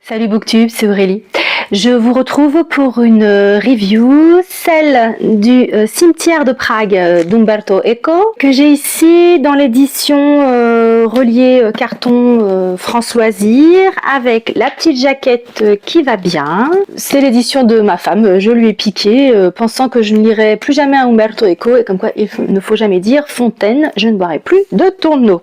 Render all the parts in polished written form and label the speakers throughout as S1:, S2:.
S1: Salut Booktube, c'est Aurélie. Je vous retrouve pour une review, celle du cimetière de Prague d'Umberto Eco, que j'ai ici dans l'édition reliée carton France Loisirs, avec la petite jaquette qui va bien. C'est l'édition de ma femme, je lui ai piqué, pensant que je ne lirai plus jamais un Umberto Eco, et comme quoi il ne faut jamais dire Fontaine, je ne boirai plus de ton eau.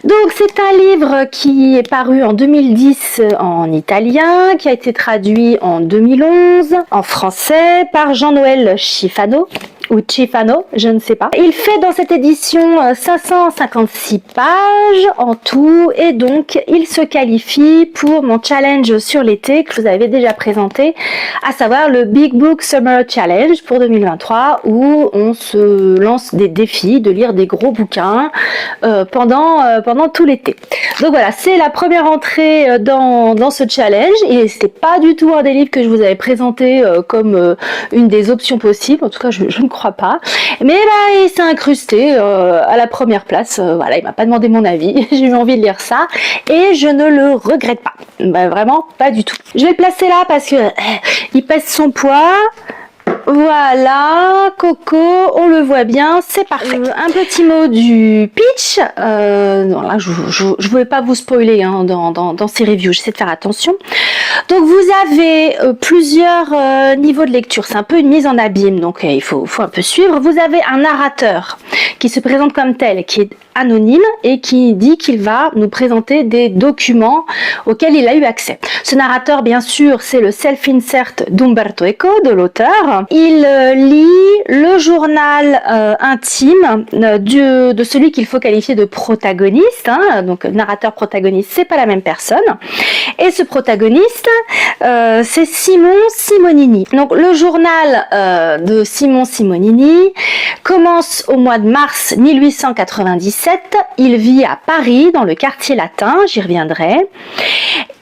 S1: Donc c'est un livre qui est paru en 2010 en italien, qui a été traduit en 2011 en français par Jean-Noël Schifano, ou Cifano, je ne sais pas. Il fait dans cette édition 556 pages en tout, et donc il se qualifie pour mon challenge sur l'été que je vous avais déjà présenté, à savoir le Big Book Summer Challenge pour 2023, où on se lance des défis de lire des gros bouquins pendant tout l'été. Donc voilà, c'est la première entrée dans ce challenge, et c'était pas du tout un des livres que je vous avais présenté comme une des options possibles, en tout cas je ne crois pas, mais là il s'est incrusté à la première place. Voilà, il m'a pas demandé mon avis, j'ai eu envie de lire ça et je ne le regrette pas, vraiment pas du tout. Je vais le placer là parce que il pèse son poids. Voilà, Coco, on le voit bien, c'est parfait. Un petit mot du pitch. Non, là, je ne voulais pas vous spoiler hein, dans ces reviews, j'essaie de faire attention. Donc, vous avez plusieurs niveaux de lecture. C'est un peu une mise en abîme, donc il faut un peu suivre. Vous avez un narrateur qui se présente comme tel, qui est anonyme et qui dit qu'il va nous présenter des documents auxquels il a eu accès. Ce narrateur, bien sûr, c'est le self-insert d'Umberto Eco, de l'auteur. Il lit le journal intime de celui qu'il faut qualifier de protagoniste. Hein. Donc, narrateur-protagoniste, c'est pas la même personne. Et ce protagoniste, c'est Simon Simonini. Donc, le journal de Simon Simonini commence au mois de mars 1897. Il vit à Paris, dans le quartier latin, j'y reviendrai.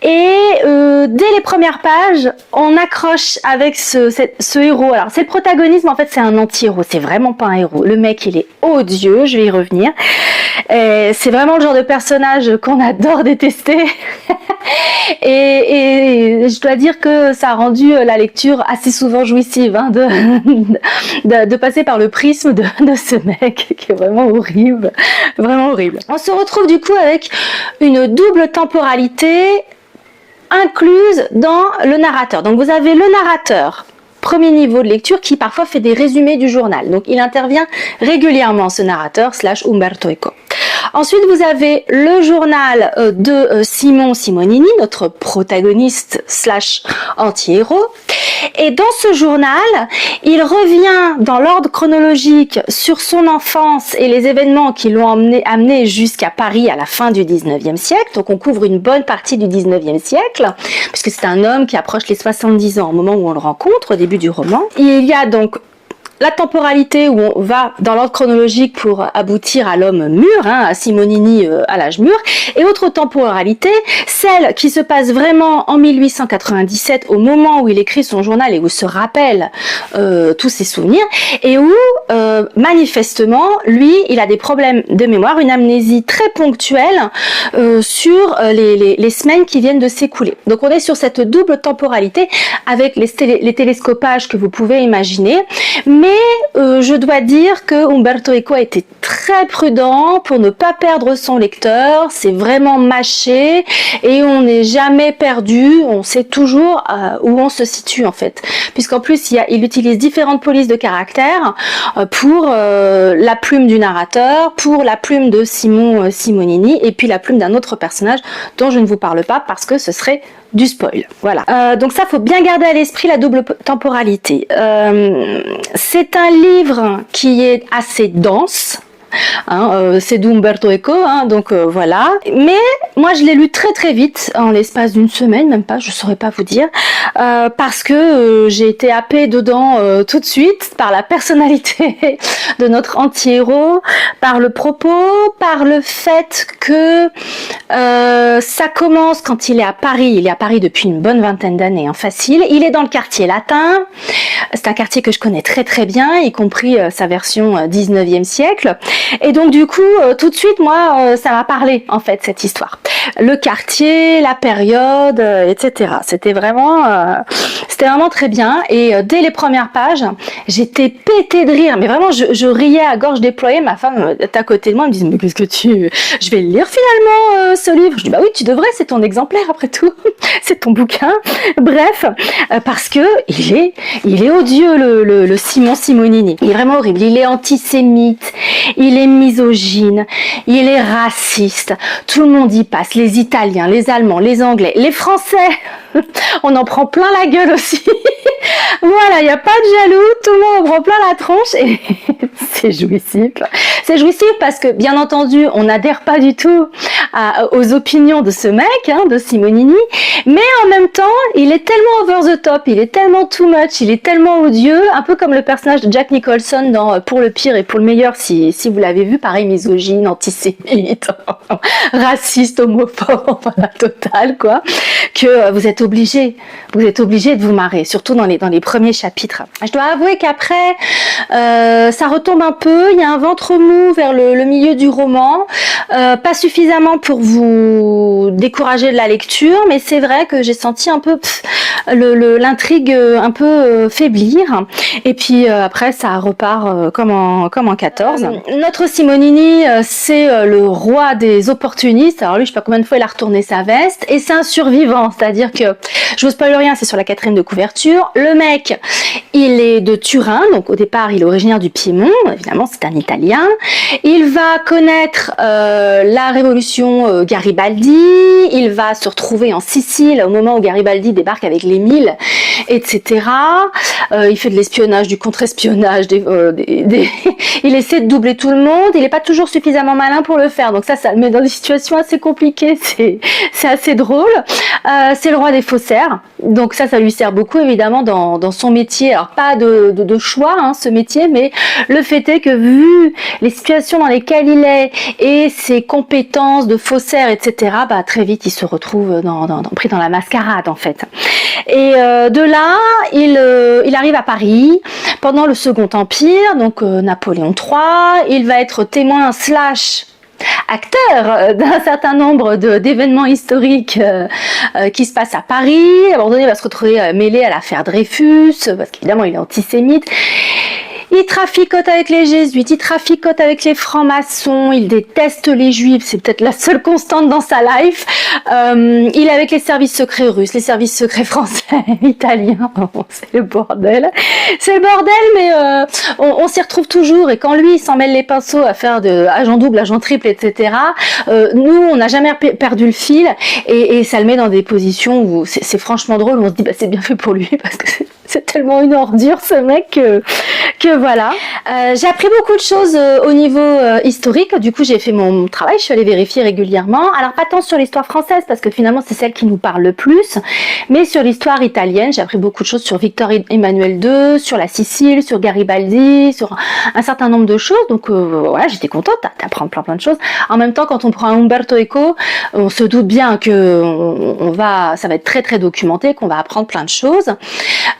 S1: Et dès les premières pages, on accroche avec ce héros. Alors, c'est le protagonisme, en fait, c'est un anti-héros. C'est vraiment pas un héros. Le mec, il est odieux, je vais y revenir. C'est vraiment le genre de personnage qu'on adore détester. et je dois dire que ça a rendu la lecture assez souvent jouissive, hein, de passer par le prisme de ce mec, qui est vraiment horrible. Vraiment horrible. On se retrouve du coup avec une double temporalité incluse dans le narrateur. Donc vous avez le narrateur, premier niveau de lecture, qui parfois fait des résumés du journal. Donc il intervient régulièrement, ce narrateur / Umberto Eco. Ensuite, vous avez le journal de Simon Simonini, notre protagoniste / anti-héros. Et dans ce journal, il revient dans l'ordre chronologique sur son enfance et les événements qui l'ont amené jusqu'à Paris à la fin du 19e siècle. Donc on couvre une bonne partie du 19e siècle, puisque c'est un homme qui approche les 70 ans au moment où on le rencontre, au début du roman. Il y a donc la temporalité où on va dans l'ordre chronologique pour aboutir à l'homme mûr, hein, à Simonini à l'âge mûr, et autre temporalité, celle qui se passe vraiment en 1897, au moment où il écrit son journal et où il se rappelle tous ses souvenirs, et où manifestement, lui, il a des problèmes de mémoire, une amnésie très ponctuelle sur les semaines qui viennent de s'écouler. Donc on est sur cette double temporalité avec les télescopages que vous pouvez imaginer, mais je dois dire que Umberto Eco a été très prudent pour ne pas perdre son lecteur. C'est vraiment mâché et on n'est jamais perdu. On sait toujours où on se situe en fait. Puisqu'en plus, il utilise différentes polices de caractère pour la plume du narrateur, pour la plume de Simon Simonini et puis la plume d'un autre personnage dont je ne vous parle pas parce que ce serait du spoil. Voilà. Donc ça, faut bien garder à l'esprit la double temporalité. C'est un livre qui est assez dense. Hein, c'est d'Umberto Eco, hein, donc voilà. Mais moi je l'ai lu très très vite, en l'espace d'une semaine, même pas, je saurais pas vous dire, parce que j'ai été happée dedans tout de suite par la personnalité de notre anti-héros, par le propos, par le fait que ça commence quand il est à Paris. Il est à Paris depuis une bonne vingtaine d'années, hein, facile. Il est dans le quartier latin. C'est un quartier que je connais très très bien, y compris sa version 19e siècle. Et donc du coup, tout de suite, moi, ça m'a parlé en fait cette histoire. Le quartier, la période, etc. C'était vraiment très bien. Et dès les premières pages, j'étais pétée de rire. Mais vraiment, je riais à gorge déployée. Ma femme est à côté de moi, elle me disait mais qu'est-ce que je vais le lire finalement ce livre. Je dis bah oui, tu devrais, c'est ton exemplaire après tout, c'est ton bouquin. Bref, parce que il est odieux le Simon Simonini. Il est vraiment horrible. Il est antisémite, il est misogyne, il est raciste. Tout le monde y passe. Les Italiens, les Allemands, les Anglais, les Français. On en prend plein la gueule aussi. Voilà, il n'y a pas de jaloux, tout le monde en prend plein la tronche et c'est jouissif. C'est jouissif parce que, bien entendu, on n'adhère pas du tout aux opinions de ce mec, de Simonini, mais en même temps, il est tellement over the top, il est tellement too much, il est tellement odieux, un peu comme le personnage de Jack Nicholson dans Pour le pire et pour le meilleur, si vous l'avez vu, pareil, misogyne, antisémite, raciste, homophobe, voilà, total, quoi, que vous êtes obligé de vous marrer, surtout dans les premiers chapitres. Je dois avouer qu'après, ça retombe un peu, il y a un ventre mou vers le milieu du roman, pas suffisamment pour vous décourager de la lecture, mais c'est vrai que j'ai senti un peu l'intrigue un peu faiblir, et puis après ça repart comme en 14. Notre Simonini, c'est le roi des opportunistes. Alors lui, je sais pas combien de fois il a retourné sa veste, et c'est un survivant, c'est-à-dire que, je vous spoil rien, c'est sur la 4e de couverture, le mec, il est de Turin, donc au départ il est originaire du Piémont, évidemment c'est un Italien, il va connaître la révolution Garibaldi, il va se retrouver en Sicile au moment où Garibaldi débarque avec les 1000, etc. Il fait de l'espionnage, du contre-espionnage, il essaie de doubler tout le monde, il n'est pas toujours suffisamment malin pour le faire, donc ça le met dans des situations assez compliquées, c'est assez drôle. C'est le roi des faussaires, donc ça lui sert beaucoup évidemment dans son métier, alors pas de choix ce métier, mais le fait est que vu les situations dans lesquelles il est et ses compétences de faussaire, etc., très vite il se retrouve pris dans la mascarade en fait. Et de là, il arrive à Paris pendant le Second Empire, donc Napoléon III, il va être témoin / acteur d'un certain nombre d'événements historiques qui se passent à Paris. À un moment donné, il va se retrouver mêlé à l'affaire Dreyfus, parce qu'évidemment, il est antisémite. Il traficote avec les jésuites, il traficote avec les francs-maçons, il déteste les juifs, c'est peut-être la seule constante dans sa life. Il est avec les services secrets russes, les services secrets français, italiens, c'est le bordel. C'est le bordel, mais on s'y retrouve toujours, et quand lui il s'en mêle les pinceaux à faire de agent double, agent triple, etc., nous on n'a jamais perdu le fil, et ça le met dans des positions où c'est franchement drôle, on se dit c'est bien fait pour lui, parce que c'est tellement une ordure ce mec que voilà. J'ai appris beaucoup de choses au niveau historique. Du coup, j'ai fait mon travail, je suis allée vérifier régulièrement. Alors, pas tant sur l'histoire française, parce que finalement, c'est celle qui nous parle le plus, mais sur l'histoire italienne. J'ai appris beaucoup de choses sur Victor Emmanuel II, sur la Sicile, sur Garibaldi, sur un certain nombre de choses. Donc, voilà, j'étais contente d'apprendre plein de choses. En même temps, quand on prend un Umberto Eco, on se doute bien que ça va être très documenté, qu'on va apprendre plein de choses.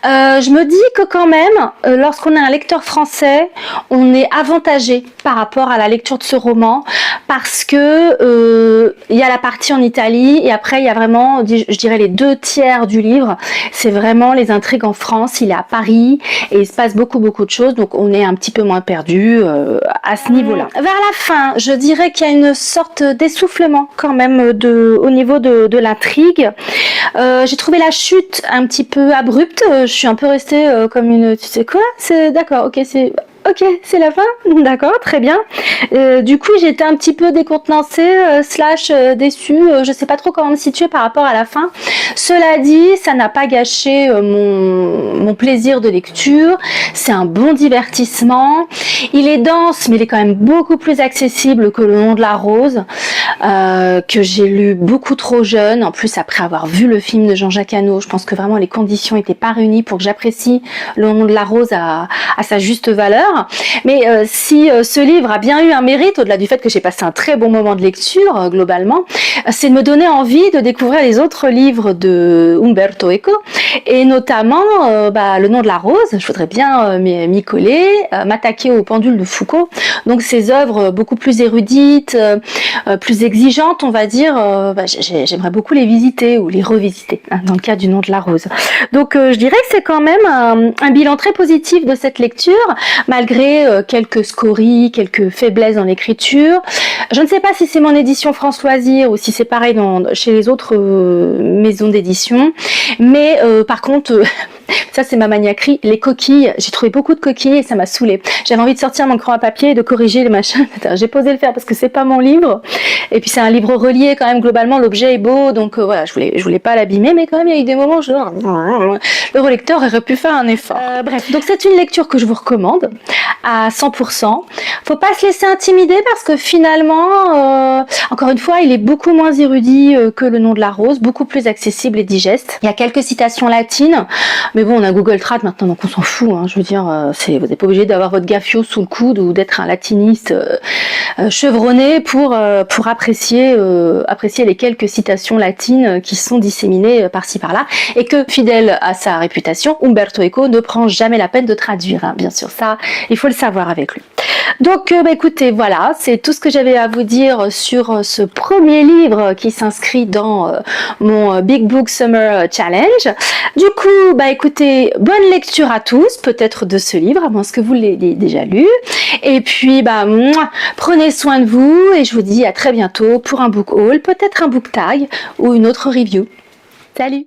S1: Je me dis que quand même, lorsqu'on est un lecteur français, on est avantagé par rapport à la lecture de ce roman, parce que il y a la partie en Italie, et après il y a vraiment, je dirais, les 2/3 du livre, c'est vraiment les intrigues en France. Il est à Paris et il se passe beaucoup de choses, donc on est un petit peu moins perdu à ce niveau-là. Vers la fin, je dirais qu'il y a une sorte d'essoufflement quand même au niveau de l'intrigue. J'ai trouvé la chute un petit peu abrupte. Je suis un peu restée comme une... Tu sais quoi? C'est d'accord, ok, c'est la fin. D'accord, très bien. Du coup, j'étais un petit peu décontenancée, / déçue. Je sais pas trop comment me situer par rapport à la fin. Cela dit, ça n'a pas gâché mon plaisir de lecture. C'est un bon divertissement. Il est dense, mais il est quand même beaucoup plus accessible que Le Nom de la Rose. que j'ai lu beaucoup trop jeune, en plus après avoir vu le film de Jean-Jacques Hano. Je pense que vraiment les conditions n'étaient pas réunies pour que j'apprécie Le Nom de la Rose à sa juste valeur. Mais si ce livre a bien eu un mérite, au-delà du fait que j'ai passé un très bon moment de lecture globalement, c'est de me donner envie de découvrir les autres livres de Umberto Eco, et notamment Le Nom de la Rose. Je voudrais bien m'y coller, m'attaquer aux pendules de Foucault, donc ces œuvres beaucoup plus érudites, plus exigeantes, on va dire. J'aimerais beaucoup les visiter ou les revisiter, hein, dans le cas du Nom de la Rose. Donc je dirais que c'est quand même un bilan très positif de cette lecture, malgré quelques scories, quelques faiblesses dans l'écriture. Je ne sais pas si c'est mon édition France Loisirs ou si c'est pareil chez les autres maisons d'édition, mais par contre, ça c'est ma maniaquerie, les coquilles, j'ai trouvé beaucoup de coquilles et ça m'a saoulée. J'avais envie de sortir mon crayon à papier et de corriger les machins. J'ai posé le faire parce que c'est pas mon livre, et puis c'est un livre relié quand même, globalement l'objet est beau, donc voilà, je voulais pas l'abîmer, mais quand même il y a eu des moments où le relecteur aurait pu faire un effort. Bref, donc c'est une lecture que je vous recommande à 100%. Faut pas se laisser intimider parce que finalement, encore une fois, il est beaucoup moins érudit que Le Nom de la Rose, beaucoup plus accessible et digeste. Il y a quelques citations latines, mais bon, on a Google Trad maintenant, donc on s'en fout, hein. Je veux dire, vous n'êtes pas obligé d'avoir votre gaffio sous le coude ou d'être un latiniste chevronné pour apprécier les quelques citations latines qui sont disséminées par-ci par-là, et que, fidèle à sa réputation, Umberto Eco ne prend jamais la peine de traduire, hein. Bien sûr, ça, il faut le savoir avec lui. Donc écoutez, voilà, c'est tout ce que j'avais à vous dire sur ce premier livre qui s'inscrit dans mon Big Book Summer Challenge. Du coup, écoutez, bonne lecture à tous, peut-être de ce livre, à moins que vous l'ayez déjà lu. Et puis, prenez soin de vous et je vous dis à très bientôt pour un book haul, peut-être un book tag ou une autre review. Salut!